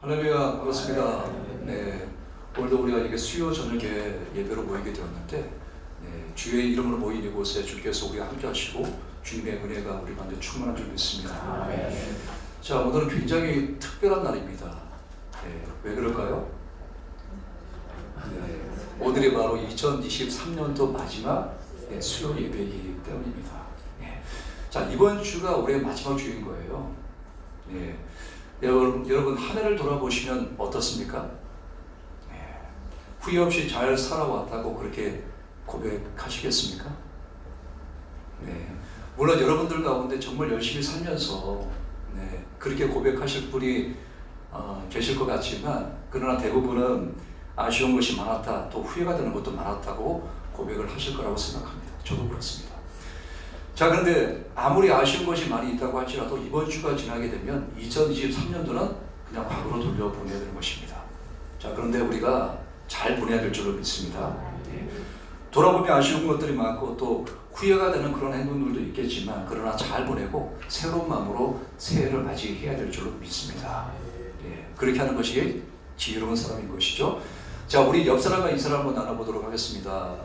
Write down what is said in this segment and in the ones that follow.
할렐루야, 반갑습니다. 네, 오늘도 우리가 이게 수요 저녁에 예배로 모이게 되었는데, 네, 주의 이름으로 모인 이곳에 주께서 우리와 함께 하시고 주님의 은혜가 우리 가운데 충만한 줄 믿습니다. 네. 자, 오늘은 굉장히 특별한 날입니다. 네, 왜 그럴까요? 네, 오늘이 바로 2023년도 마지막 수요 예배이기 때문입니다. 네. 자, 이번 주가 올해 마지막 주인 거예요. 네. 여러분 한 해를 돌아보시면 어떻습니까? 네. 후회 없이 잘 살아왔다고 그렇게 고백하시겠습니까? 네. 물론 여러분들 가운데 정말 열심히 살면서 그렇게 고백하실 분이 계실 것 같지만, 그러나 대부분은 아쉬운 것이 많았다, 또 후회가 되는 것도 많았다고 고백을 하실 거라고 생각합니다. 저도 그렇습니다. 자, 그런데 아무리 아쉬운 것이 많이 있다고 할지라도 이번 주가 지나게 되면 2023년도는 그냥 과거로 돌려보내야 되는 것입니다. 자, 그런데 우리가 잘 보내야 될 줄로 믿습니다. 돌아보면 아쉬운 것들이 많고 또 후회가 되는 그런 행동들도 있겠지만, 그러나 잘 보내고 새로운 마음으로 새해를 맞이해야 될 줄로 믿습니다. 그렇게 하는 것이 지혜로운 사람인 것이죠. 자, 우리 옆 사람과 이 사람 한번 나눠보도록 하겠습니다.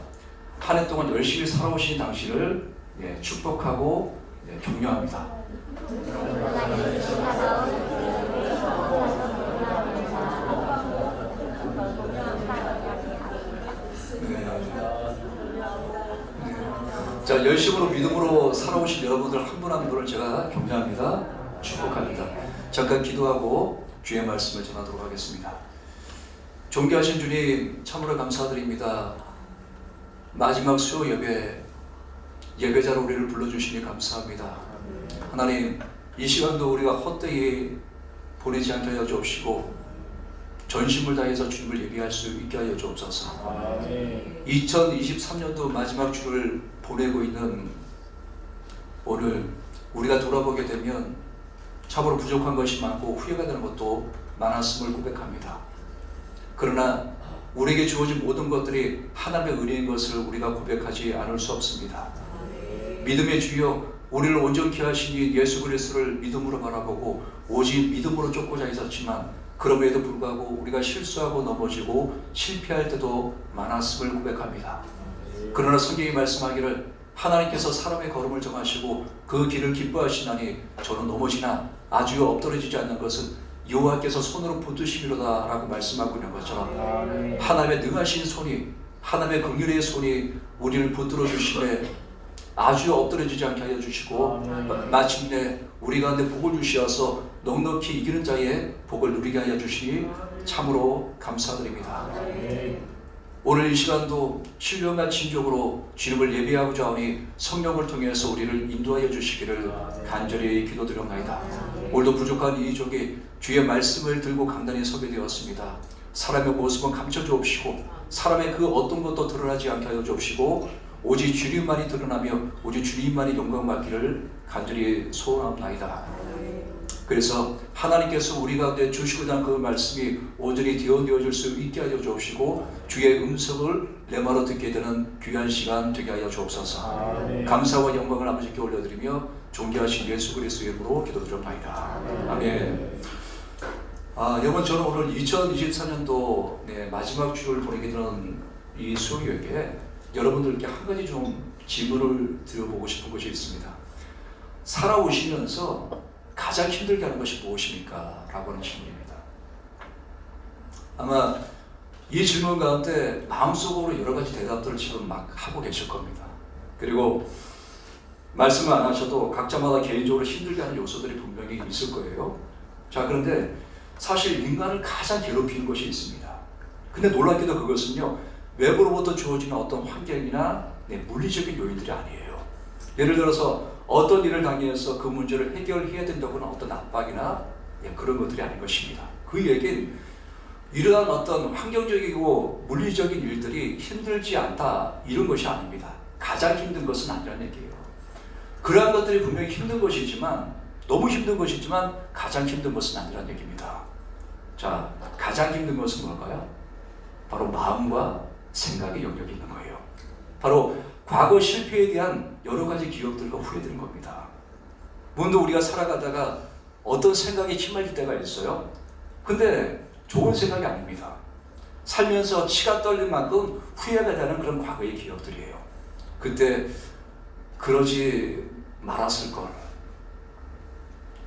한 해 동안 열심히 살아오신 당신을 축복하고 격려합니다. 자, 열심으로 믿음으로 살아오신 여러분들 한 분 한 분을 제가 격려합니다. 축복합니다. 잠깐 기도하고 주의 말씀을 전하도록 하겠습니다. 존귀하신 주님, 참으로 감사드립니다. 마지막 수요 예배자로 우리를 불러주시니 감사합니다. 하나님, 이 시간도 우리가 헛되이 보내지 않게 하여 주옵시고 전심을 다해서 주님을 예배할 수 있게 하여 주옵소서. 2023년도 마지막 주를 보내고 있는 오늘 우리가 돌아보게 되면 참으로 부족한 것이 많고 후회가 되는 것도 많았음을 고백합니다. 그러나 우리에게 주어진 모든 것들이 하나님의 은혜인 것을 우리가 고백하지 않을 수 없습니다. 믿음의 주여, 우리를 온전케 하시니 예수 그리스도를 믿음으로 바라보고 오직 믿음으로 쫓고자 있었지만, 그럼에도 불구하고 우리가 실수하고 넘어지고 실패할 때도 많았음을 고백합니다. 그러나 성경이 말씀하기를 하나님께서 사람의 걸음을 정하시고 그 길을 기뻐하시나니 저는 넘어지나 아주 엎드러지지 않는 것은 여호와께서 손으로 붙드심이로다 라고 말씀하고 있는 것처럼, 하나님의 능하신 손이, 하나님의 긍휼의 손이 우리를 붙들어 주시되 아주 엎드려지지 않게 하여 주시고 마침내 우리 가운데 복을 주시어서 넉넉히 이기는 자의 복을 누리게 하여 주시니 참으로 감사드립니다. 오늘 이 시간도 신령과 진정으로 주님을 예배하고자 하니 성령을 통해서 우리를 인도하여 주시기를 간절히 기도드립니다. 오늘도 부족한 이 족이 주의 말씀을 들고 강단에 서게 되었습니다. 사람의 모습은 감춰 주옵시고 사람의 그 어떤 것도 드러나지 않게 하여 주옵시고 오직 주님만이 드러나며 오직 주님만이 영광 받기를 간절히 소원합니다. 그래서 하나님께서 우리 가운데 주시고자 하는 그 말씀이 온전히 되어질 수 있게 하여 주옵시고 주의 음성을 내마로 듣게 되는 귀한 시간 되게 하여 주옵소서. 감사와 영광을 아버지께 올려드리며 존귀하신 예수 그리스도의 이름으로 기도드립니다. 아멘. 여러분, 저는 오늘 2024년도 마지막 주를 보내게 되는 이 수요일에 여러분들께 한 가지 좀 질문을 드려보고 싶은 것이 있습니다. 살아오시면서 가장 힘들게 하는 것이 무엇입니까? 라고 하는 질문입니다. 아마 이 질문 가운데 마음속으로 여러 가지 대답들을 지금 막 하고 계실 겁니다. 그리고 말씀을 안 하셔도 각자마다 개인적으로 힘들게 하는 요소들이 분명히 있을 거예요. 자, 그런데 사실 인간을 가장 괴롭히는 것이 있습니다. 근데 놀랍게도 그것은요, 외부로부터 주어지는 어떤 환경이나 물리적인 요인들이 아니에요. 예를 들어서 어떤 일을 당해서 그 문제를 해결해야 된다거나 어떤 압박이나 그런 것들이 아닌 것입니다. 그 얘기는 일어난 어떤 환경적이고 물리적인 일들이 힘들지 않다, 이런 것이 아닙니다. 가장 힘든 것은 아니라는 얘기예요. 그러한 것들이 분명히 힘든 것이지만, 너무 힘든 것이지만 가장 힘든 것은 아니라는 얘기입니다. 자, 가장 힘든 것은 뭘까요? 바로 마음과 생각의 영역이 있는 거예요. 바로 과거 실패에 대한 여러 가지 기억들과 후회되는 겁니다. 문득 우리가 살아가다가 어떤 생각에 휘말릴 때가 있어요. 근데 좋은 생각이 아닙니다. 살면서 치가 떨릴 만큼 후회가 되는 그런 과거의 기억들이에요. 그때 그러지 말았을걸.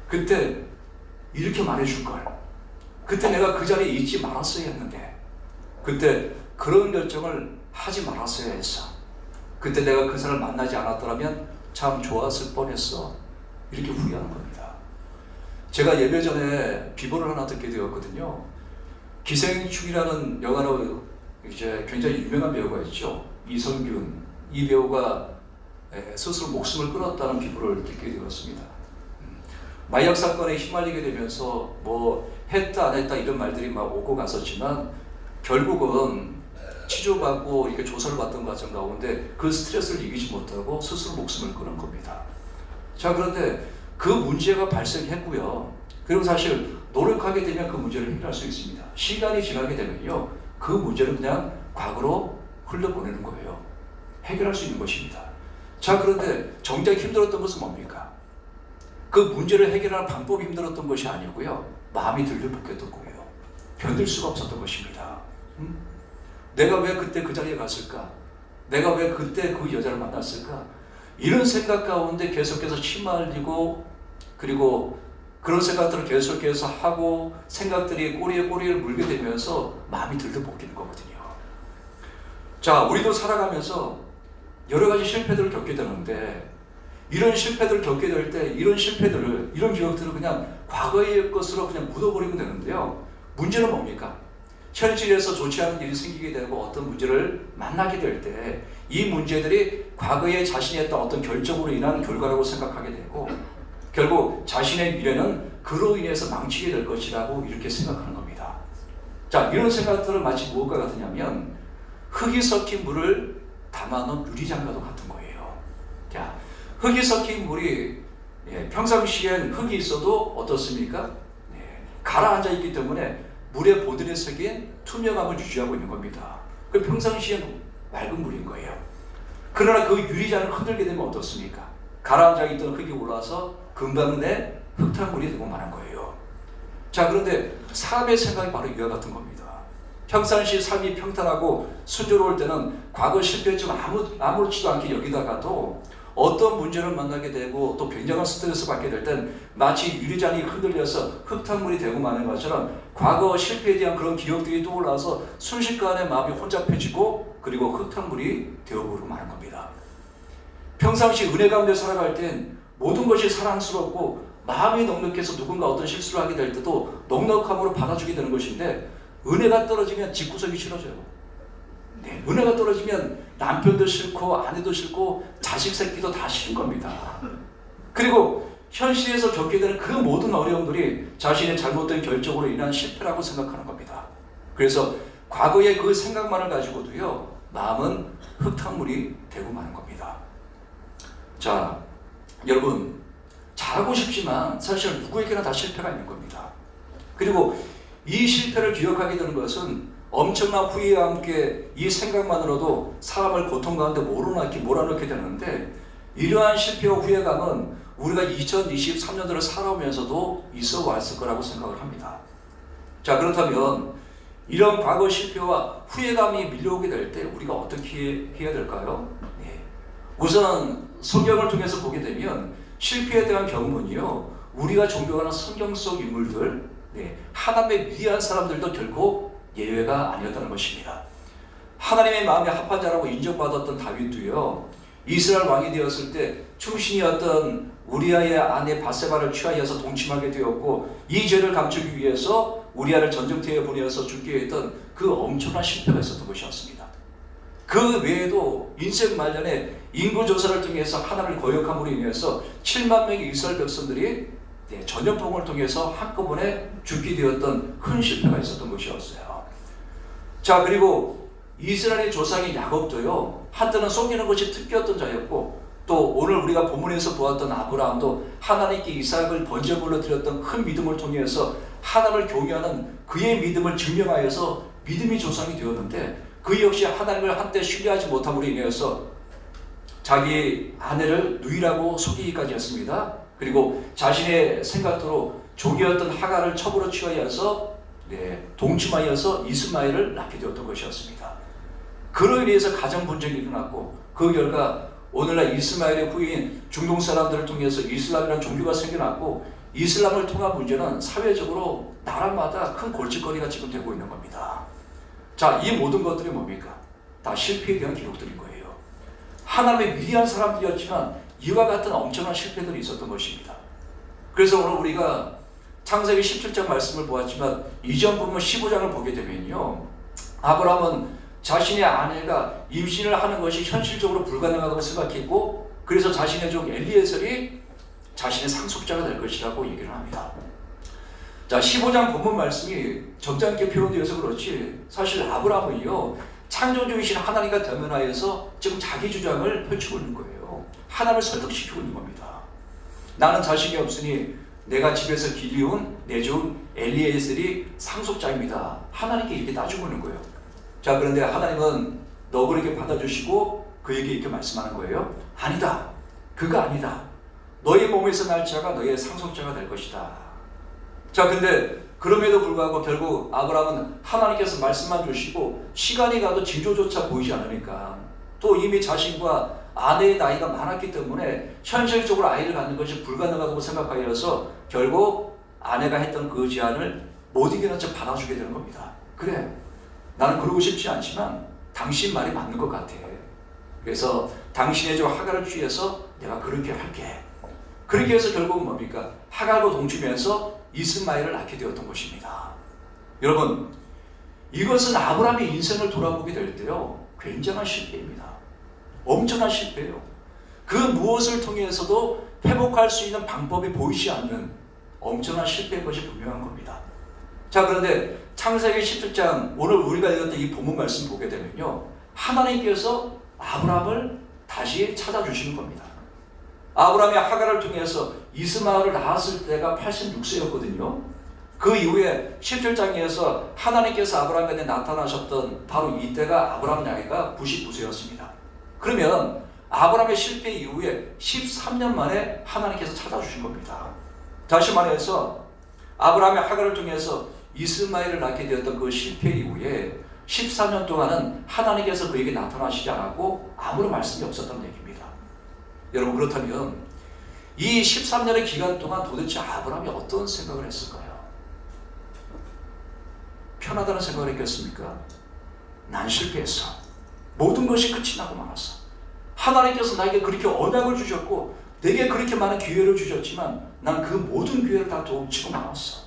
그때 이렇게 말해줄걸. 그때 내가 그 자리에 있지 말았어야 했는데. 그때 그런 결정을 하지 말았어야 했어. 그때 내가 그 사람을 만나지 않았더라면 참 좋았을 뻔했어. 이렇게 후회하는 겁니다. 제가 예배 전에 비보를 하나 듣게 되었거든요. 기생충이라는 영화로 이제 굉장히 유명한 배우가 있죠. 이성균. 이 배우가 스스로 목숨을 끊었다는 비보를 듣게 되었습니다. 마약 사건에 휘말리게 되면서 뭐 했다 안 했다 이런 말들이 막 오고 갔었지만 결국은 치료받고 이렇게 조사를 받던 과정 가운데 그 스트레스를 이기지 못하고 스스로 목숨을 끊은 겁니다. 자, 그런데 그 문제가 발생했고요. 그리고 사실 노력하게 되면 그 문제를 해결할 수 있습니다. 시간이 지나게 되면요, 그 문제는 그냥 과거로 흘려보내는 거예요. 해결할 수 있는 것입니다. 자, 그런데 정작 힘들었던 것은 뭡니까? 그 문제를 해결하는 방법이 힘들었던 것이 아니고요, 마음이 들려붙겠던 거예요. 견딜 수가 없었던 것입니다. 내가 왜 그때 그 자리에 갔을까? 내가 왜 그때 그 여자를 만났을까? 이런 생각 가운데 계속해서 휘말리고, 그리고 그런 생각들을 계속해서 하고 생각들이 꼬리에 꼬리를 물게 되면서 마음이 들려붙기는 거거든요. 자, 우리도 살아가면서 여러 가지 실패들을 겪게 되는데, 이런 실패들을 겪게 될 때 이런 실패들을, 이런 기억들을 그냥 과거의 것으로 그냥 묻어버리면 되는데요. 문제는 뭡니까? 현실에서 좋지 않은 일이 생기게 되고 어떤 문제를 만나게 될 때 이 문제들이 과거에 자신이 했던 어떤 결정으로 인한 결과라고 생각하게 되고 결국 자신의 미래는 그로 인해서 망치게 될 것이라고 이렇게 생각하는 겁니다. 자, 이런 생각들은 마치 무엇과 같으냐면 흙이 섞인 물을 담아놓은 유리장과도 같은 거예요. 자, 흙이 섞인 물이 평상시엔 흙이 있어도 어떻습니까? 가라앉아 있기 때문에 물의 보들에 새긴 투명함을 유지하고 있는 겁니다. 그 평상시엔 맑은 물인 거예요. 그러나 그 유리잔을 흔들게 되면 어떻습니까? 가라앉아 있던 흙이 올라와서 금방 내 흙탕물이 되고 마는 거예요. 자, 그런데 사람의 생각이 바로 이와 같은 겁니다. 평상시 삶이 평탄하고 순조로울 때는 과거 실패했지만 아무렇지도 않게 여기다가도 어떤 문제를 만나게 되고 또 굉장한 스트레스 받게 될 땐 마치 유리잔이 흔들려서 흙탕물이 되고 마는 것처럼 과거 실패에 대한 그런 기억들이 떠올라서 순식간에 마음이 혼잡해지고 그리고 흙탕물이 되어버리고 마는 겁니다. 평상시 은혜 가운데 살아갈 땐 모든 것이 사랑스럽고 마음이 넉넉해서 누군가 어떤 실수를 하게 될 때도 넉넉함으로 받아주게 되는 것인데 은혜가 떨어지면 집구석이 싫어져요. 은혜가 떨어지면 남편도 싫고 아내도 싫고 자식 새끼도 다 싫은 겁니다. 그리고 현실에서 겪게 되는 그 모든 어려움들이 자신의 잘못된 결정으로 인한 실패라고 생각하는 겁니다. 그래서 과거의 그 생각만을 가지고도요, 마음은 흙탕물이 되고 마는 겁니다. 자, 여러분, 잘하고 싶지만 사실 누구에게나 다 실패가 있는 겁니다. 그리고 이 실패를 기억하게 되는 것은 엄청난 후회와 함께 이 생각만으로도 사람을 고통 가운데 몰아넣게 되는데, 이러한 실패와 후회감은 우리가 2023년도를 살아오면서도 있어 왔을 거라고 생각을 합니다. 자, 그렇다면 이런 과거 실패와 후회감이 밀려오게 될 때 우리가 어떻게 해야 될까요? 우선 성경을 통해서 보게 되면 실패에 대한 경험은요, 우리가 존경하는 성경 속 인물들, 하나님의 위대한 사람들도 결코 예외가 아니었다는 것입니다. 하나님의 마음에 합한 자라고 인정받았던 다윗도요, 이스라엘 왕이 되었을 때 충신이었던 우리아의 아내 바세바를 취하여서 동침하게 되었고, 이 죄를 감추기 위해서 우리아를 전쟁터에 보내어서 죽게 했던 그 엄청난 실패가 있었던 것이었습니다. 그 외에도 인생 말년에 인구조사를 통해서 하나님을 거역함으로 인해서 7만 명의 이스라엘 백성들이 전염병을 통해서 한꺼번에 죽게 되었던 큰 실패가 있었던 것이었어요. 자, 그리고 이스라엘의 조상인 야곱도요, 한때는 속이는 것이 특기였던 자였고, 또 오늘 우리가 본문에서 보았던 아브라함도 하나님께 이삭을 번제물로 드렸던 큰 믿음을 통해서 하나님을 경외하는 그의 믿음을 증명하여서 믿음의 조상이 되었는데, 그 역시 하나님을 한때 신뢰하지 못함으로 인해서 자기 아내를 누이라고 속이기까지 했습니다. 그리고 자신의 생각대로 종이었던 하갈을 첩으로 취하여서 동침하여서 이스마엘을 낳게 되었던 것이었습니다. 그로 인해서 가정 분쟁이 일어났고 그 결과 오늘날 이스마엘의 후예인 중동 사람들을 통해서 이슬람이라는 종교가 생겨났고 이슬람을 통한 문제는 사회적으로 나라마다 큰 골칫거리가 지금 되고 있는 겁니다. 자, 이 모든 것들이 뭡니까? 다 실패에 대한 기록들인 거예요. 하나님의 위대한 사람들이었지만 이와 같은 엄청난 실패들이 있었던 것입니다. 그래서 오늘 우리가 창세기 17장 말씀을 보았지만 이전 부분 15장을 보게 되면요, 아브라함은 자신의 아내가 임신을 하는 것이 현실적으로 불가능하다고 생각했고 그래서 자신의 종 엘리에셀이 자신의 상속자가 될 것이라고 얘기를 합니다. 자, 15장 본문 말씀이 점잖게 표현되어서 그렇지 사실 아브라함은요, 창조주이신 하나님과 대면하여서 지금 자기 주장을 펼치고 있는 거예요. 하나님을 설득시키고 있는 겁니다. 나는 자식이 없으니 내가 집에서 기르온 내 종 엘리에셀이 상속자입니다. 하나님께 이렇게 따지고 있는 거예요. 자, 그런데 하나님은 너그럽게 받아주시고 그에게 이렇게 말씀하는 거예요. 아니다. 그가 아니다. 너의 몸에서 날 자가 너의 상속자가 될 것이다. 자, 근데 그럼에도 불구하고 결국 아브라함은 하나님께서 말씀만 주시고 시간이 가도 징조조차 보이지 않으니까 또 이미 자신과 아내의 나이가 많았기 때문에 현실적으로 아이를 갖는 것이 불가능하다고 생각하여서 결국 아내가 했던 그 제안을 못 이기는 척 받아주게 되는 겁니다. 그래, 나는 그러고 싶지 않지만 당신 말이 맞는 것 같아. 그래서 당신의 종 하갈을 취해서 내가 그렇게 할게. 그렇게 해서 결국은 뭡니까? 하갈로 동치면서 이스마엘을 낳게 되었던 것입니다. 여러분, 이것은 아브라함의 인생을 돌아보게 될 때요, 굉장한 실패입니다. 엄청난 실패예요. 그 무엇을 통해서도 회복할 수 있는 방법이 보이지 않는 엄청난 실패인 것이 분명한 겁니다. 자, 그런데 창세기 17장 오늘 우리가 읽었던 이 본문 말씀 보게 되면요, 하나님께서 아브라함을 다시 찾아주시는 겁니다. 아브라함이 하갈을 통해서 이스마엘을 낳았을 때가 86세였거든요. 그 이후에 17장에서 하나님께서 아브라함에게 나타나셨던 바로 이때가 아브라함 나이가 99세였습니다. 그러면 아브라함의 실패 이후에 13년 만에 하나님께서 찾아주신 겁니다. 다시 말해서 아브라함의 하갈을 통해서 이스마엘을 낳게 되었던 그 실패 이후에 14년 동안은 하나님께서 그에게 나타나시지 않았고 아무런 말씀이 없었던 얘기입니다. 여러분, 그렇다면 이 13년의 기간 동안 도대체 아브라함이 어떤 생각을 했을까요? 편하다는 생각을 했겠습니까? 난 실패했어. 모든 것이 끝이 나고 말았어. 하나님께서 나에게 그렇게 언약을 주셨고 내게 그렇게 많은 기회를 주셨지만 난 그 모든 기회를 다 놓치고 말았어.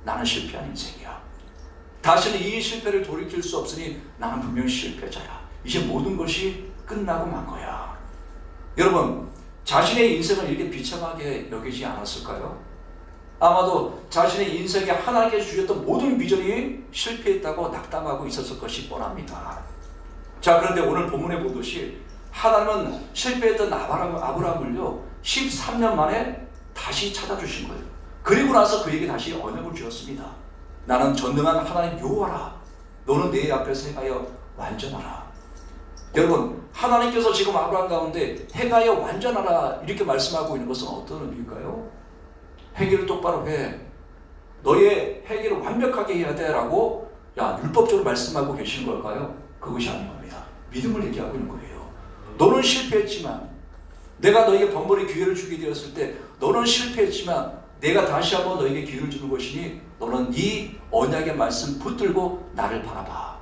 나는 실패한 인생이야. 다시는 이 실패를 돌이킬 수 없으니 나는 분명히 실패자야. 이제 모든 것이 끝나고 만 거야. 여러분, 자신의 인생을 이렇게 비참하게 여기지 않았을까요? 아마도 자신의 인생에 하나님께서 주셨던 모든 비전이 실패했다고 낙담하고 있었을 것이 뻔합니다. 자, 그런데 오늘 본문에 보듯이 하나님은 실패했던 아브라함을요 13년 만에 다시 찾아주신 거예요. 그리고 나서 그에게 다시 언약을 주었습니다. 나는 전능한 하나님 여호와라. 너는 내 앞에서 행하여 완전하라. 여러분, 하나님께서 지금 아브라함 가운데 행하여 완전하라 이렇게 말씀하고 있는 것은 어떤 의미일까요? 행위를 똑바로 해. 너의 행위를 완벽하게 해야 돼 라고 율법적으로 말씀하고 계시는 걸까요? 그것이 아닌 겁니다. 믿음을 얘기하고 있는 거예요. 너는 실패했지만 내가 너에게 번번이 기회를 주게 되었을 때 너는 실패했지만 내가 다시 한번 너에게 기회를 주는 것이니 너는 이 언약의 말씀 붙들고 나를 바라봐.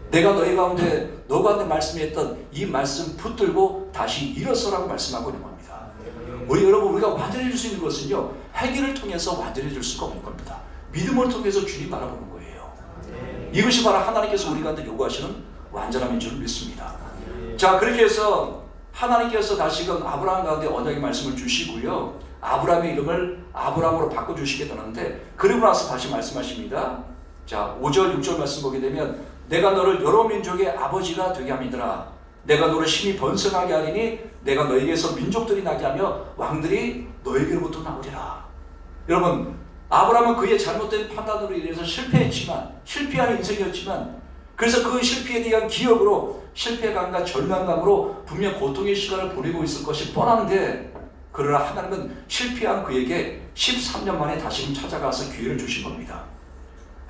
내가 너희 가운데 너 가운데 말씀했던 이 말씀 붙들고 다시 일어서라고 말씀하고 있는 겁니다. 우리 여러분, 우리가 완전해질 수 있는 것은요 행위를 통해서 완전해질 수가 없는 겁니다. 믿음을 통해서 주님 바라보는 거예요. 이것이 바로 하나님께서 우리 가운데 요구하시는 완전함인 줄 믿습니다. 자, 그렇게 해서 하나님께서 다시금 아브라함 가운데 언약의 말씀을 주시고요, 아브라함의 이름을 아브라함으로 바꿔주시게 되는데 그리고 나서 다시 말씀하십니다. 자, 5절 6절 말씀 보게 되면 내가 너를 여러 민족의 아버지가 되게 함이더라. 내가 너를 심히 번성하게 하리니 내가 너에게서 민족들이 나게 하며 왕들이 너에게로부터 나오리라. 여러분, 아브라함은 그의 잘못된 판단으로 인해서 실패한 인생이었지만 그래서 그 실패에 대한 기억으로 실패감과 절망감으로 분명 고통의 시간을 보내고 있을 것이 뻔한데 그러나 하나님은 실패한 그에게 13년 만에 다시금 찾아가서 기회를 주신 겁니다.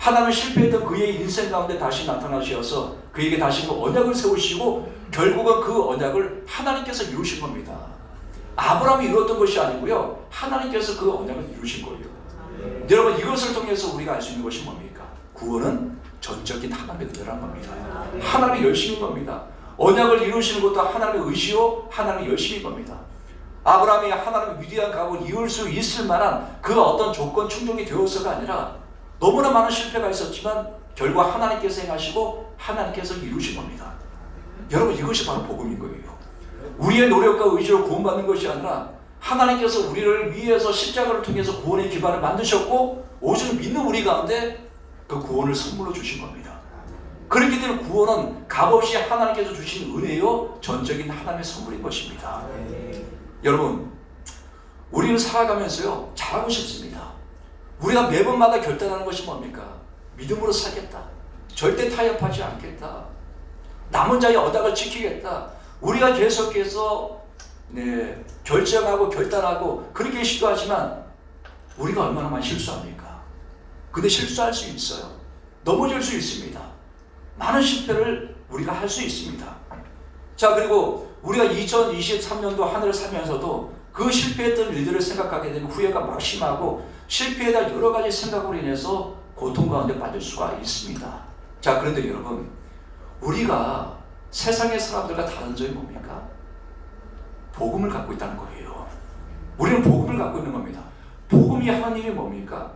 하나님은 실패했던 그의 인생 가운데 다시 나타나셔서 그에게 다시 언약을 세우시고 결국은 그 언약을 하나님께서 이루신 겁니다. 아브라함이 이루었던 것이 아니고요, 하나님께서 그 언약을 이루신 거예요. 여러분, 이것을 통해서 우리가 알 수 있는 것이 뭡니까? 구원은 전적인 하나님의 은혜라는 겁니다. 하나님의 열심인 겁니다. 언약을 이루시는 것도 하나님의 의지요, 하나님의 열심인 겁니다. 아브라함이 하나님의 위대한 가업을 이룰 수 있을 만한 그 어떤 조건 충족이 되어서가 아니라 너무나 많은 실패가 있었지만 결국 하나님께서 행하시고 하나님께서 이루신 겁니다. 여러분, 이것이 바로 복음인 거예요. 우리의 노력과 의지로 구원받는 것이 아니라 하나님께서 우리를 위해서 십자가를 통해서 구원의 기반을 만드셨고 오직 믿는 우리 가운데 그 구원을 선물로 주신 겁니다. 그렇기 때문에 구원은 값없이 하나님께서 주신 은혜요, 전적인 하나님의 선물인 것입니다. 여러분, 우리는 살아가면서요 잘하고 싶습니다. 우리가 매번마다 결단하는 것이 뭡니까? 믿음으로 살겠다, 절대 타협하지 않겠다, 남은 자의 언약을 지키겠다. 우리가 계속해서 결정하고 결단하고 그렇게 시도하지만 우리가 얼마나 많이 실수합니까? 근데 실수할 수 있어요. 넘어질 수 있습니다. 많은 실패를 우리가 할 수 있습니다. 자, 그리고 우리가 2023년도 한 해를 살면서도 그 실패했던 일들을 생각하게 되면 후회가 막심하고 실패에다 여러 가지 생각으로 인해서 고통 가운데 빠질 수가 있습니다. 자, 그런데 여러분, 우리가 세상의 사람들과 다른 점이 뭡니까? 복음을 갖고 있다는 거예요. 우리는 복음을 갖고 있는 겁니다. 복음이 하는 일이 뭡니까?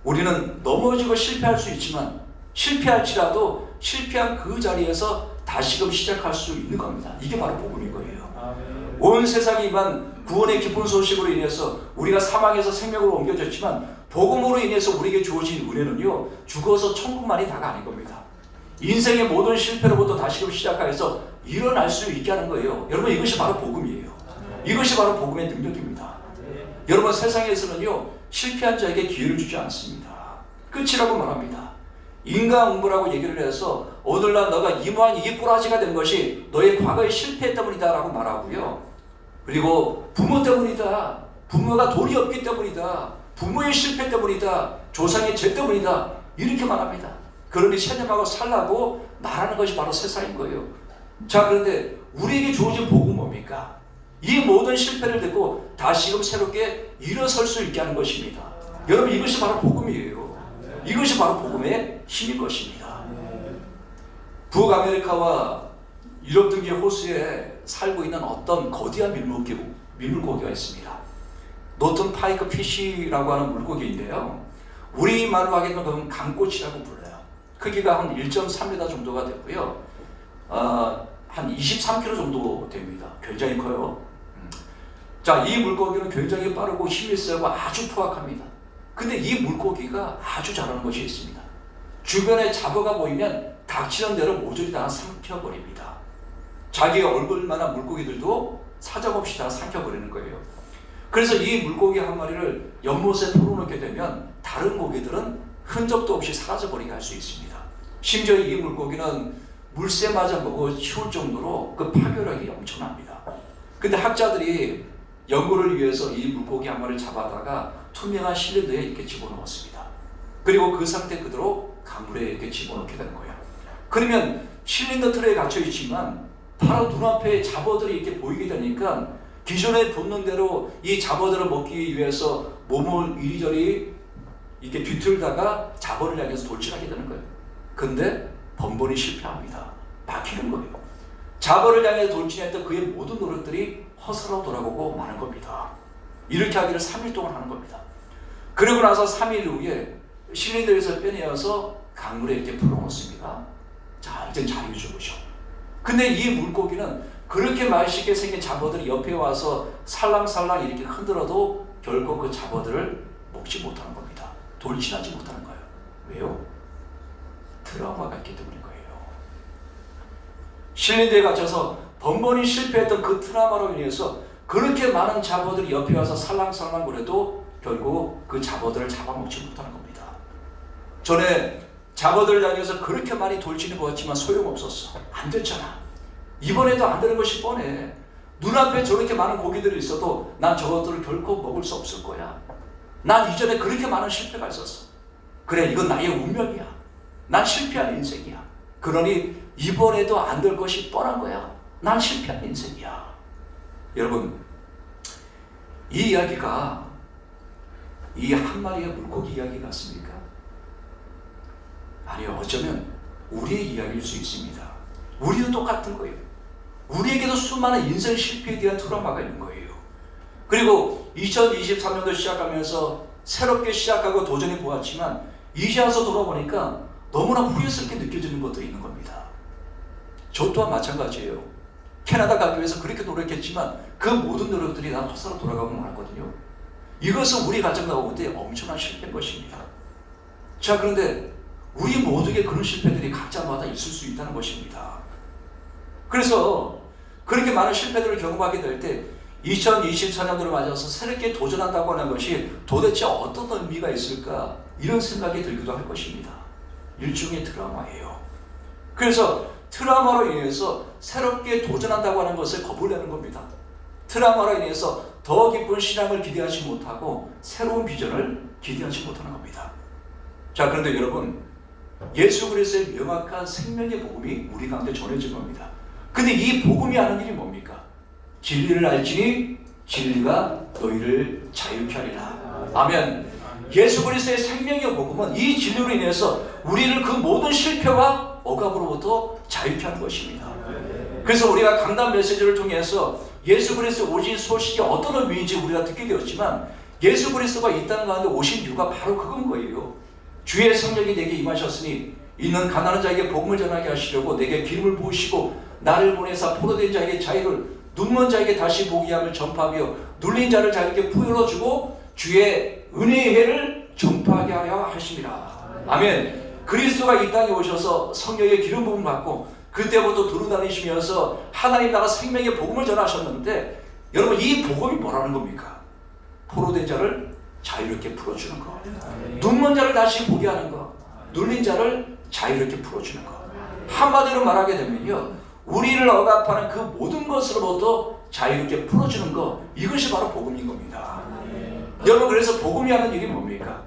우리는 넘어지고 실패할 수 있지만 실패할지라도 실패한 그 자리에서 다시금 시작할 수 있는 겁니다. 이게 바로 복음인 거예요. 온 세상이 임한 구원의 기쁜 소식으로 인해서 우리가 사망에서 생명으로 옮겨졌지만 복음으로 인해서 우리에게 주어진 은혜는요, 죽어서 천국만이 다가 아닌 겁니다. 인생의 모든 실패로부터 다시금 시작해서 일어날 수 있게 하는 거예요. 여러분, 이것이 바로 복음이에요. 이것이 바로 복음의 능력입니다. 여러분, 세상에서는요 실패한 자에게 기회를 주지 않습니다. 끝이라고 말합니다. 인과응보라고 얘기를 해서 오늘날 너가 이러한 이 꼬라지가 된 것이 너의 과거의 실패 때문이다 라고 말하고요, 그리고 부모 때문이다, 부모가 돈이 없기 때문이다, 부모의 실패 때문이다, 조상의 죄 때문이다, 이렇게 말합니다. 그러니 체념하고 살라고 말하는 것이 바로 세상인 거예요. 자, 그런데 우리에게 주어진 복음은 뭡니까? 이 모든 실패를 듣고 다시금 새롭게 일어설 수 있게 하는 것입니다. 여러분, 이것이 바로 복음이에요. 이것이 바로 복음의 힘인 것입니다. 북아메리카와 유럽 등지 호수에 살고 있는 어떤 거대한 민물고기가 있습니다. 노튼 파이크 피쉬라고 하는 물고기인데요, 우리말로 하기에는 그건 강꼬치라고 불러요. 크기가 한 1.3m 정도가 되고요, 한 23kg 정도 됩니다. 굉장히 커요. 자, 이 물고기는 굉장히 빠르고 힘이 세고 아주 포악합니다. 근데 이 물고기가 아주 잘하는 것이 있습니다. 주변에 잡어가 보이면 닥치는 대로 모조리 다 삼켜버립니다. 자기 얼굴만한 물고기들도 사정없이 다 삼켜버리는 거예요. 그래서 이 물고기 한 마리를 연못에 풀어놓게 되면 다른 고기들은 흔적도 없이 사라져버리게 할 수 있습니다. 심지어 이 물고기는 물새 맞아 먹어 치울 정도로 그 파괴력이 엄청납니다. 근데 학자들이 연구를 위해서 이 물고기 한 마리를 잡아다가 투명한 실린더에 이렇게 집어넣었습니다. 그리고 그 상태 그대로 강물에 이렇게 집어넣게 되는 거예요. 그러면 실린더 틀에 갇혀 있지만 바로 눈앞에 잡어들이 이렇게 보이게 되니까 기존의 본능대로 이 잡어들을 먹기 위해서 몸을 이리저리 이렇게 뒤틀다가 잡어를 향해서 돌진하게 되는 거예요. 근데 번번이 실패합니다. 막히는 거예요. 잡어를 향해서 돌진했던 그의 모든 노력들이 허사로 돌아오고 마는 겁니다. 이렇게 하기를 3일 동안 하는 겁니다. 그러고 나서 3일 후에 실린더에서 빼내어서 강물에 이렇게 풀어놓습니다. 자, 이제 자유주의죠. 근데 이 물고기는 그렇게 맛있게 생긴 잡어들이 옆에 와서 살랑살랑 이렇게 흔들어도 결코 그 잡어들을 먹지 못하는 겁니다. 돌진하지 못하는 거예요. 왜요? 트라우마가 있기 때문인 거예요. 실린더에 갇혀서 번번이 실패했던 그 트라우마로 인해서 그렇게 많은 잡어들이 옆에 와서 살랑살랑 그래도 결국 그 잡어들을 잡아먹지 못하는 겁니다. 전에 잡어들을 향해서 그렇게 많이 돌진해 보았지만 소용없었어. 안 됐잖아. 이번에도 안 되는 것이 뻔해. 눈앞에 저렇게 많은 고기들이 있어도 난 저것들을 결코 먹을 수 없을 거야. 난 이전에 그렇게 많은 실패가 있었어. 그래, 이건 나의 운명이야. 난 실패한 인생이야. 그러니 이번에도 안 될 것이 뻔한 거야. 난 실패한 인생이야. 여러분, 이 이야기가 이 한 마리의 물고기 이야기 같습니까? 아니요, 어쩌면 우리의 이야기일 수 있습니다. 우리도 똑같은 거예요. 우리에게도 수많은 인생 실패에 대한 트라우마가 있는 거예요. 그리고 2023년도 시작하면서 새롭게 시작하고 도전해 보았지만 이제 와서 돌아보니까 너무나 후회스럽게 느껴지는 것들이 있는 겁니다. 저 또한 마찬가지예요. 캐나다 가기 위해서 그렇게 노력했지만 그 모든 노력들이 다 헛사로 돌아가고 말았거든요. 이것은 우리 가정 가운데 엄청난 실패인 것입니다. 자, 그런데 우리 모두에게 그런 실패들이 각자마다 있을 수 있다는 것입니다. 그래서 그렇게 많은 실패들을 경험하게 될 때 2024년도를 맞아서 새롭게 도전한다고 하는 것이 도대체 어떤 의미가 있을까, 이런 생각이 들기도 할 것입니다. 일종의 트라우마예요. 그래서 트라우마로 인해서 새롭게 도전한다고 하는 것을 거부하는 겁니다. 트라우마로 인해서 더 깊은 신앙을 기대하지 못하고 새로운 비전을 기대하지 못하는 겁니다. 자, 그런데 여러분, 예수 그리스도의 명확한 생명의 복음이 우리 가운데 전해진 겁니다. 근데 이 복음이 하는 일이 뭡니까? 진리를 알지니 진리가 너희를 자유케 하리라. 아멘. 예수 그리스도의 생명의 복음은 이 진리로 인해서 우리를 그 모든 실패와 억압으로부터 자유케 하는 것입니다. 그래서 우리가 강단 메시지를 통해서 예수 그리스도 오신 소식이 어떤 의미인지 우리가 듣게 되었지만, 예수 그리스도가 이 땅 가운데 오신 이유가 바로 그건 거예요. 주의 성령이 내게 임하셨으니 이는 가난한 자에게 복음을 전하게 하시려고 내게 기름을 부으시고 나를 보내사 포로된 자에게 자유를, 눈먼 자에게 다시 보게 함을 전파하며 눌린 자를 자유롭게 풀어주고 주의 은혜의 해를 전파하게 하려 하심이라. 아멘. 그리스도가 이 땅에 오셔서 성령의 기름 부음 받고 그때부터 두루다니시면서 하나님 나라 생명의 복음을 전하셨는데, 여러분, 이 복음이 뭐라는 겁니까? 포로된 자를 자유롭게 풀어주는 거, 눈먼 자를 다시 보게 하는 거, 눌린 자를 자유롭게 풀어주는 거. 한마디로 말하게 되면요, 우리를 억압하는 그 모든 것으로부터 자유롭게 풀어주는 거, 이것이 바로 복음인 겁니다. 여러분, 그래서 복음이 하는 일이 뭡니까?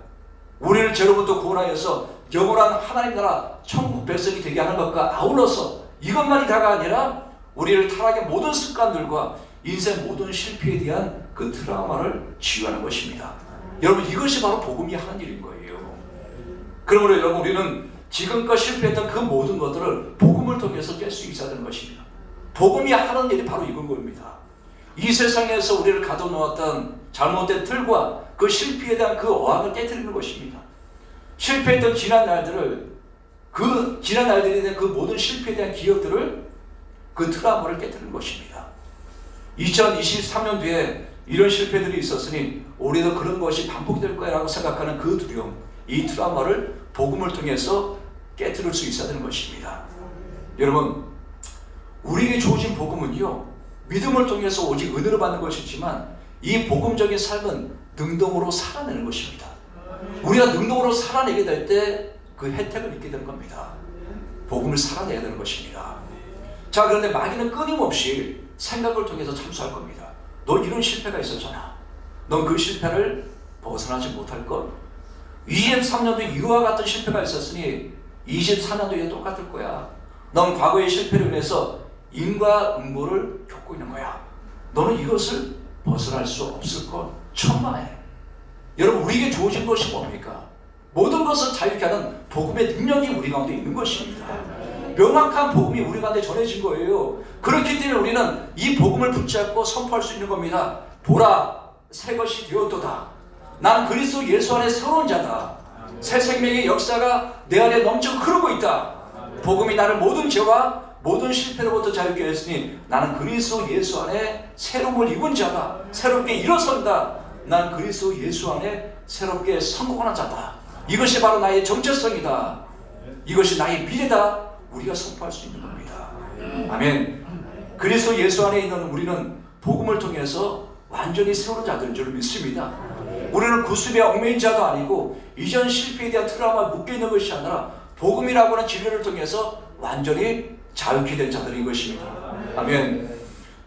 우리를 죄로부터 구원하여서 영원한 하나님 나라 천국 백성이 되게 하는 것과 아울러서 이것만이 다가 아니라 우리를 타락의 모든 습관들과 인생 모든 실패에 대한 그 트라우마를 치유하는 것입니다. 여러분, 이것이 바로 복음이 하는 일인 거예요. 그러므로 여러분, 우리는 지금껏 실패했던 그 모든 것들을 복음을 통해서 깰 수 있어야 되는 것입니다. 복음이 하는 일이 바로 이건 겁니다. 이 세상에서 우리를 가둬놓았던 잘못된 틀과 그 실패에 대한 그 어항을 깨뜨리는 것입니다. 실패했던 지난 날들을, 그 지난 날들에 대한 그 모든 실패에 대한 기억들을, 그 트라우마를 깨뜨리는 것입니다. 2023년도에 이런 실패들이 있었으니 올해도 그런 것이 반복이 될 거야 라고 생각하는 그 두려움, 이 트라우마를 복음을 통해서 깨뜨릴 수 있어야 되는 것입니다. 여러분, 우리에게 주어진 복음은요, 믿음을 통해서 오직 은혜로 받는 것이지만 이 복음적인 삶은 능동으로 살아내는 것입니다. 우리가 능동으로 살아내게 될 때 그 혜택을 입게 되는 겁니다. 복음을 살아내야 되는 것입니다. 자, 그런데 마귀는 끊임없이 생각을 통해서 참수할 겁니다. 너 이런 실패가 있었잖아. 넌 그 실패를 벗어나지 못할 것. 23년도 이와 같은 실패가 있었으니 24년도에 똑같을 거야. 넌 과거의 실패로 인해서 인과응보를 겪고 있는 거야. 너는 이것을 벗어날 수 없을 것. 천만에. 여러분, 우리에게 주어진 것이 뭡니까? 모든 것을 자유케 하는 복음의 능력이 우리 가운데 있는 것입니다. 명확한 복음이 우리 가운데 전해진 거예요. 그렇기 때문에 우리는 이 복음을 붙잡고 선포할 수 있는 겁니다. 보라, 새 것이 되었도다. 난 그리스도 예수 안에 새로운 자다. 새 생명의 역사가 내 안에 넘쳐 흐르고 있다. 복음이 나를 모든 죄와 모든 실패로부터 자유케 했으니 나는 그리스도 예수 안에 새로움을 입은 자다. 새롭게 일어선다. 난 그리스도 예수 안에 새롭게 성공하는 자다. 이것이 바로 나의 정체성이다. 이것이 나의 미래다. 우리가 선포할 수 있는 겁니다. 아멘. 그리스도 예수 안에 있는 우리는 복음을 통해서 완전히 새로운 자들인 줄 믿습니다. 우리는 구습에 얽매인 자도 아니고 이전 실패에 대한 트라우마에 묶여있는 것이 아니라 복음이라고 하는 진리를 통해서 완전히 자유케 된 자들인 것입니다. 아멘.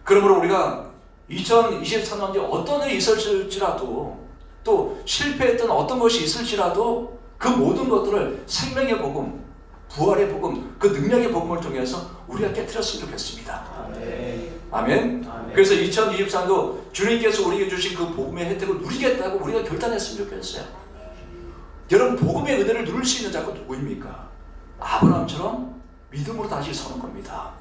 그러므로 우리가 2023년에 어떤 일이 있을지라도, 또 실패했던 어떤 것이 있을지라도 그 모든 것들을 생명의 복음, 부활의 복음, 그 능력의 복음을 통해서 우리가 깨트렸으면 좋겠습니다. 아멘. 그래서 2023도 주님께서 우리에게 주신 그 복음의 혜택을 누리겠다고 우리가 결단했으면 좋겠어요. 여러분, 복음의 은혜를 누릴 수 있는 자가 누구입니까? 아브라함처럼 믿음으로 다시 서는 겁니다.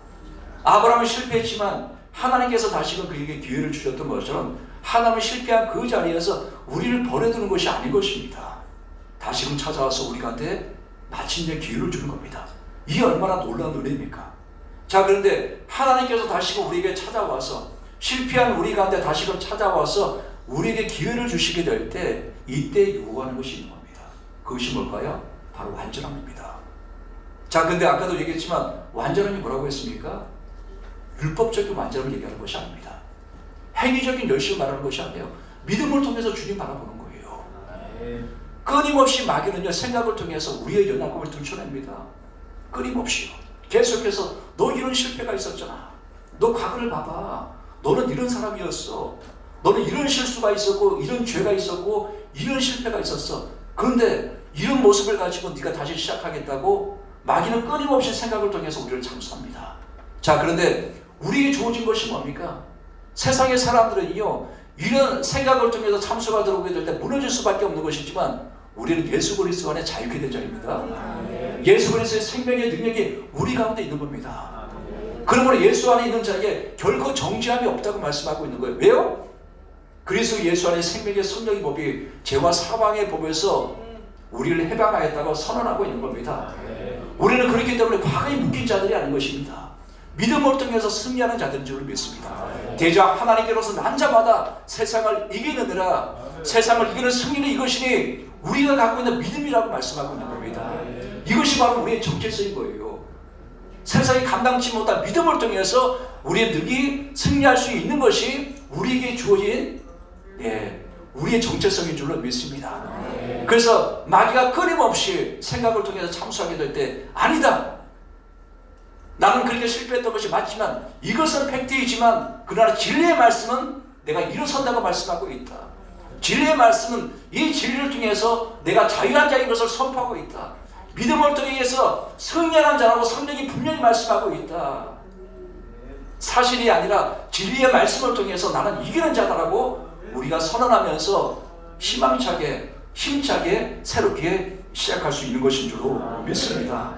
아브라함은 실패했지만 하나님께서 다시금 그에게 기회를 주셨던 것처럼 하나님은 실패한 그 자리에서 우리를 버려두는 것이 아닌 것입니다. 다시금 찾아와서 우리한테 마침내 기회를 주는 겁니다. 이게 얼마나 놀라운 은혜입니까? 자, 그런데 하나님께서 다시금 우리에게 찾아와서 실패한 우리 가운데 다시금 찾아와서 우리에게 기회를 주시게 될 때 이때 요구하는 것이 있는 겁니다. 그것이 뭘까요? 바로 완전함입니다. 자, 근데 아까도 얘기했지만 완전함이 뭐라고 했습니까? 율법적인 완전함을 얘기하는 것이 아닙니다. 행위적인 열심을 말하는 것이 아니에요. 믿음을 통해서 주님 바라보는 거예요. 끊임없이 마귀는요, 생각을 통해서 우리의 연약함을 들춰냅니다. 끊임없이요. 계속해서 너 이런 실패가 있었잖아. 너 과거를 봐봐. 너는 이런 사람이었어. 너는 이런 실수가 있었고 이런 죄가 있었고 이런 실패가 있었어. 그런데 이런 모습을 가지고 네가 다시 시작하겠다고 마귀는 끊임없이 생각을 통해서 우리를 참수합니다. 자, 그런데 우리에게 주어진 것이 뭡니까? 세상의 사람들은요, 이런 생각을 통해서 참수가 들어오게 될 때 무너질 수밖에 없는 것이지만 우리는 예수 그리스도 안에 자유케 된 자입니다. 예수 그리스도의 생명의 능력이 우리 가운데 있는 겁니다. 그러므로 예수 안에 있는 자에게 결코 정죄함이 없다고 말씀하고 있는 거예요. 왜요? 그리스도 예수 안에 생명의 성령의 법이 죄와 사망의 법에서 우리를 해방하였다고 선언하고 있는 겁니다. 우리는 그렇기 때문에 과거에 묶인 자들이 아닌 것입니다. 믿음을 통해서 승리하는 자들인 줄 믿습니다. 대장 하나님께로서 난 자마다 세상을 이기느니라. 세상을 이기는 승리는 이것이니 우리가 갖고 있는 믿음이라고 말씀하고 있는 겁니다. 이것이 바로 우리의 정체성인 거예요. 세상이 감당치 못한 믿음을 통해서 우리의 능히 승리할 수 있는 것이 우리에게 주어진 우리의 정체성인 줄로 믿습니다. 그래서 마귀가 끊임없이 생각을 통해서 참수하게 될 때 아니다. 나는 그렇게 실패했던 것이 맞지만 이것은 팩트이지만 그러나 진리의 말씀은 내가 일어선다고 말씀하고 있다. 진리의 말씀은 이 진리를 통해서 내가 자유한 자인 것을 선포하고 있다. 믿음을 통해서 승리하는 자라고 성령이 분명히 말씀하고 있다. 사실이 아니라 진리의 말씀을 통해서 나는 이기는 자다라고 우리가 선언하면서 희망차게 힘차게 새롭게 시작할 수 있는 것인 줄로 믿습니다.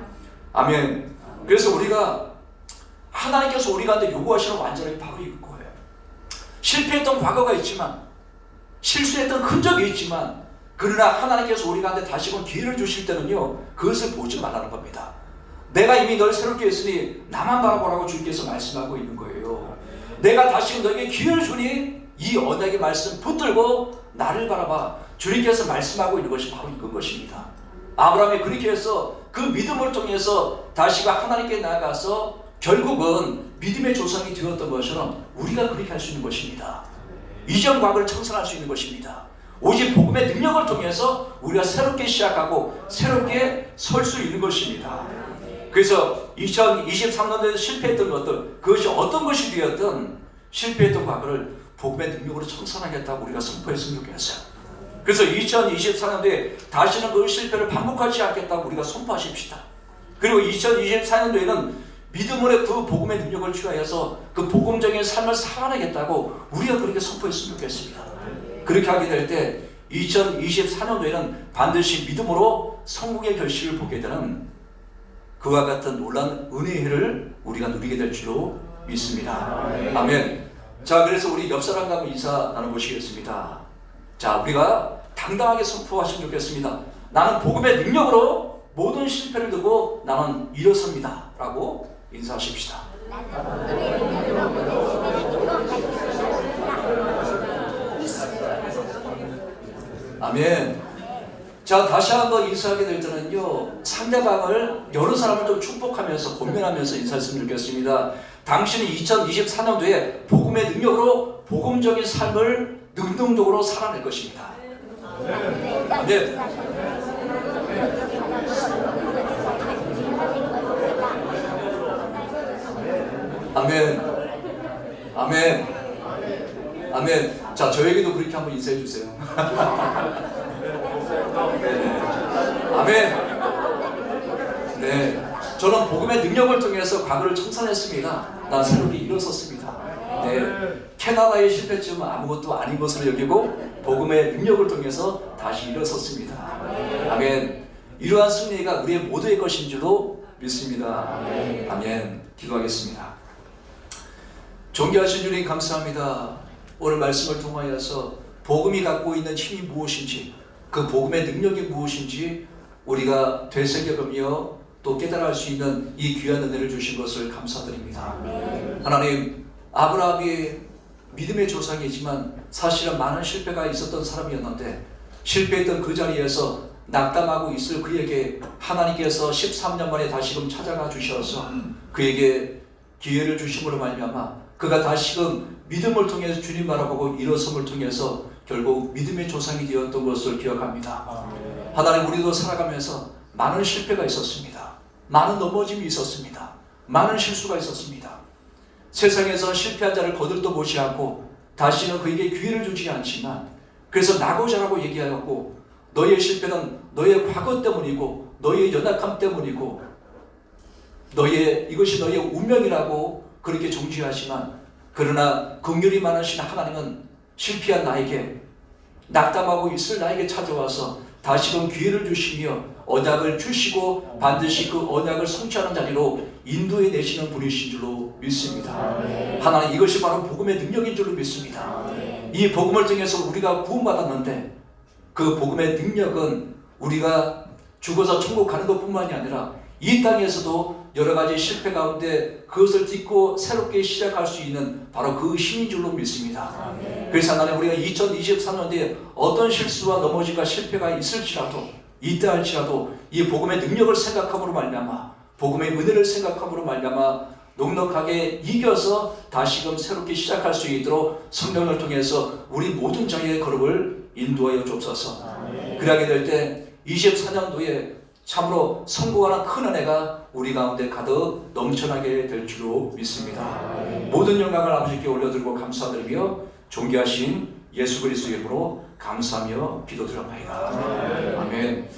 아멘. 그래서 우리가 하나님께서 우리 가운데 요구하시는 완전함이 바로 이거예요. 실패했던 과거가 있지만 실수했던 흔적이 있지만 그러나 하나님께서 우리 가운데 다시금 기회를 주실 때는요, 그것을 보지 말라는 겁니다. 내가 이미 널 새롭게 했으니 나만 바라보라고 주님께서 말씀하고 있는 거예요. 내가 다시금 너에게 기회를 주니 이 언약의 말씀 붙들고 나를 바라봐. 주님께서 말씀하고 있는 것이 바로 이건 것입니다. 아브라함이 그렇게 해서 그 믿음을 통해서 다시금 하나님께 나아가서 결국은 믿음의 조상이 되었던 것처럼 우리가 그렇게 할 수 있는 것입니다. 이전 과거를 청산할 수 있는 것입니다. 오직 복음의 능력을 통해서 우리가 새롭게 시작하고 새롭게 설 수 있는 것입니다. 그래서 2023년도에 실패했던 것들, 그것이 어떤 것이 되었든 실패했던 과거를 복음의 능력으로 청산하겠다고 우리가 선포했으면 좋겠어요. 그래서 2024년도에 다시는 그 실패를 반복하지 않겠다고 우리가 선포하십시다. 그리고 2024년도에는 믿음으로 그 복음의 능력을 취하여서 그 복음적인 삶을 살아내겠다고 우리가 그렇게 선포했으면 좋겠습니다. 그렇게 하게 될 때 2024년도에는 반드시 믿음으로 성공의 결실을 보게 되는 그와 같은 놀라운 은혜의 해를 우리가 누리게 될 줄로 믿습니다. 아멘. 자, 그래서 우리 옆 사람과 한번 인사 나눠보시겠습니다. 자, 우리가 당당하게 선포하시면 좋겠습니다. 나는 복음의 능력으로 모든 실패를 두고 나는 일어섭니다 라고 인사하십시다. 아멘. 자, 다시 한번 인사하게 될 때는요, 상대방을 여러 사람을 좀 축복하면서 권면하면서 인사했으면 좋겠습니다. 당신이 2024년도에 복음의 능력으로 복음적인 삶을 능동적으로 살아낼 것입니다. 아멘. 아멘. 아멘. 아멘. 자, 저에게도 그렇게 한번 인사해 주세요. 아멘. 네, 저는 복음의 능력을 통해서 과거를 청산했습니다. 난 새롭게 일어섰습니다. 네, 캐나다의 실패쯤은 아무것도 아닌 것으로 여기고 복음의 능력을 통해서 다시 일어섰습니다. 아멘. 이러한 승리가 우리의 모두의 것인 줄로 믿습니다. 아멘. 기도하겠습니다. 존귀하신 주님 감사합니다. 오늘 말씀을 통하여서 복음이 갖고 있는 힘이 무엇인지, 그 복음의 능력이 무엇인지 우리가 되새겨보며 또 깨달을 수 있는 이 귀한 은혜를 주신 것을 감사드립니다. 하나님, 아브라함이 믿음의 조상이지만 사실은 많은 실패가 있었던 사람이었는데, 실패했던 그 자리에서 낙담하고 있을 그에게 하나님께서 13년 만에 다시금 찾아가 주셔서 그에게 기회를 주심으로 말미암아 그가 다시금 믿음을 통해서 주님 바라보고 일어섬을 통해서 결국 믿음의 조상이 되었던 것을 기억합니다. 하나님, 우리도 살아가면서 많은 실패가 있었습니다. 많은 넘어짐이 있었습니다. 많은 실수가 있었습니다. 세상에서 실패한 자를 거들떠 보지 않고 다시는 그에게 기회를 주지 않지만, 그래서 나고자라고 얘기하였고, 너의 실패는 너의 과거 때문이고 너의 연약함 때문이고 이것이 너의 운명이라고 그렇게 정죄하지만, 그러나 긍휼이 많으신 하나님은 실패한 나에게, 낙담하고 있을 나에게 찾아와서 다시금 기회를 주시며 언약을 주시고 반드시 그 언약을 성취하는 자리로 인도해 내시는 분이신 줄로 믿습니다. 하나님, 이것이 바로 복음의 능력인 줄로 믿습니다. 이 복음을 통해서 우리가 구원받았는데, 그 복음의 능력은 우리가 죽어서 천국 가는 것뿐만이 아니라 이 땅에서도 여러 가지 실패 가운데 그것을 딛고 새롭게 시작할 수 있는 바로 그 힘인 줄로 믿습니다. 그래서 하나님, 우리가 2023년도에 어떤 실수와 넘어짐과 실패가 있을지라도, 있다 할지라도 이 복음의 능력을 생각함으로 말미암아, 복음의 은혜를 생각함으로 말미암아 넉넉하게 이겨서 다시금 새롭게 시작할 수 있도록 성령을 통해서 우리 모든 자의 걸음을 인도하여 주옵소서. 그러하게 될 때 24년도에 참으로 성공하는 큰 은혜가 우리 가운데 가득 넘쳐나게 될 줄로 믿습니다. 모든 영광을 아버지께 올려드리고 감사드리며 존귀하신 예수 그리스도의 이름으로 감사하며 기도드립니다. 아멘.